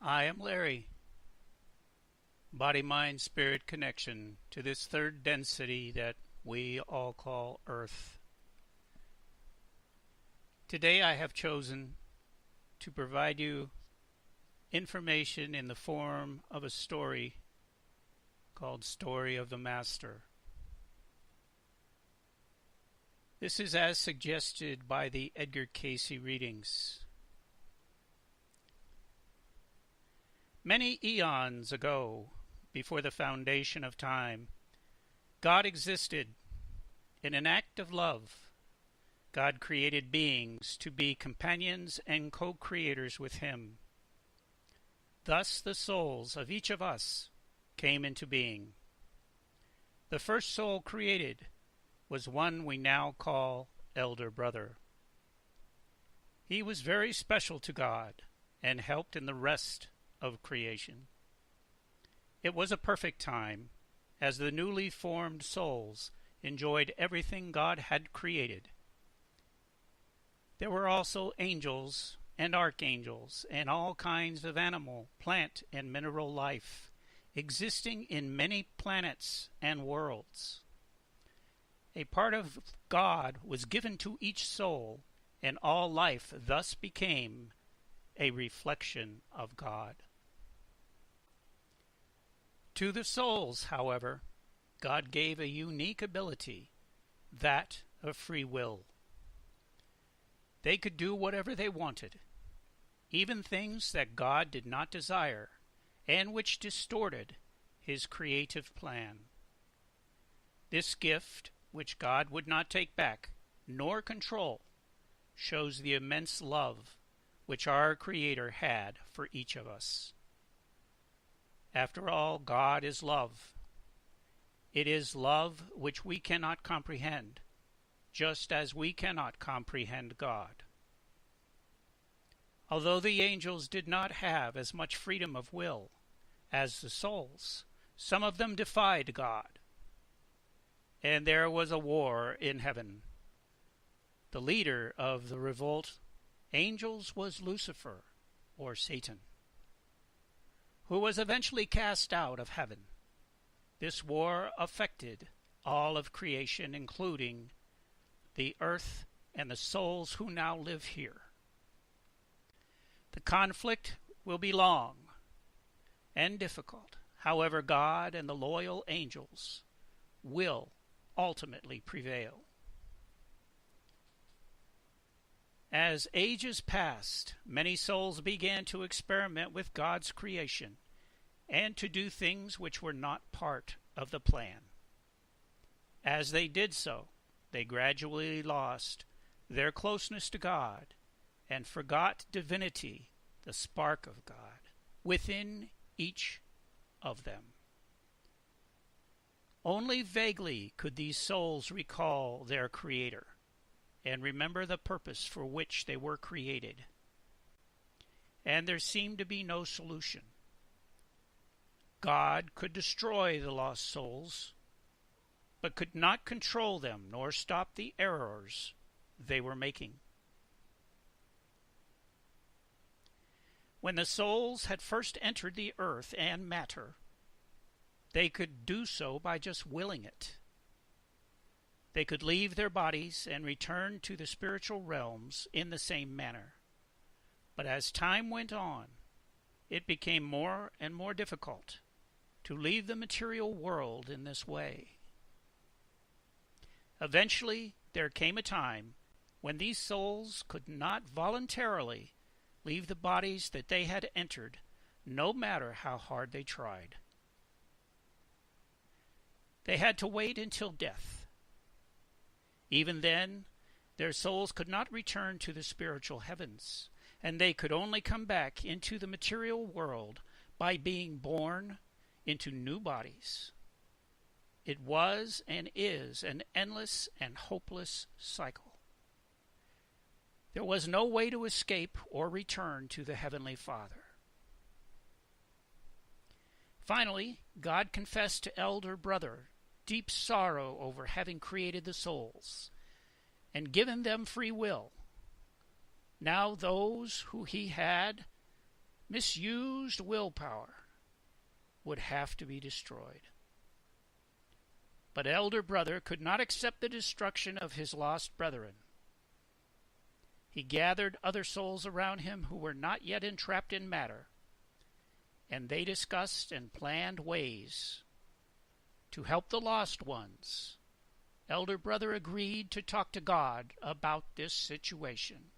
I am Larry. Body, mind, spirit connection to this third density that we all call Earth. Today I have chosen to provide you information in the form of a story called Story of the Master. This is as suggested by the Edgar Cayce readings. Many eons ago, before the foundation of time, God existed. In an act of love, God created beings to be companions and co-creators with Him. Thus the souls of each of us came into being. The first soul created was one we now call Elder Brother. He was very special to God and helped in the rest of creation. It was a perfect time, as the newly formed souls enjoyed everything God had created. There were also angels and archangels and all kinds of animal, plant, and mineral life existing in many planets and worlds. A part of God was given to each soul, and all life thus became a reflection of God. To the souls, however, God gave a unique ability, that of free will. They could do whatever they wanted, even things that God did not desire and which distorted His creative plan. This gift, which God would not take back nor control, shows the immense love which our Creator had for each of us. After all, God is love. It is love which we cannot comprehend, just as we cannot comprehend God. Although the angels did not have as much freedom of will as the souls, some of them defied God, and there was a war in heaven. The leader of the revolt angels was Lucifer, or Satan, who was eventually cast out of heaven. This war affected all of creation, including the earth and the souls who now live here. The conflict will be long and difficult. However, God and the loyal angels will ultimately prevail. As ages passed, many souls began to experiment with God's creation and to do things which were not part of the plan. As they did so, they gradually lost their closeness to God and forgot divinity, the spark of God, within each of them. Only vaguely could these souls recall their Creator and remember the purpose for which they were created. And there seemed to be no solution. God could destroy the lost souls, but could not control them nor stop the errors they were making. When the souls had first entered the earth and matter, they could do so by just willing it. They could leave their bodies and return to the spiritual realms in the same manner. But as time went on, it became more and more difficult to leave the material world in this way. Eventually, there came a time when these souls could not voluntarily leave the bodies that they had entered, no matter how hard they tried. They had to wait until death. Even then, their souls could not return to the spiritual heavens, and they could only come back into the material world by being born into new bodies. It was and is an endless and hopeless cycle. There was no way to escape or return to the Heavenly Father. Finally, God confessed to Elder Brother deep sorrow over having created the souls and given them free will. Now those who he had misused willpower would have to be destroyed. But elder brother could not accept the destruction of his lost brethren. He gathered other souls around him who were not yet entrapped in matter, and they discussed and planned ways to help the lost ones. Elder brother agreed to talk to God about this situation.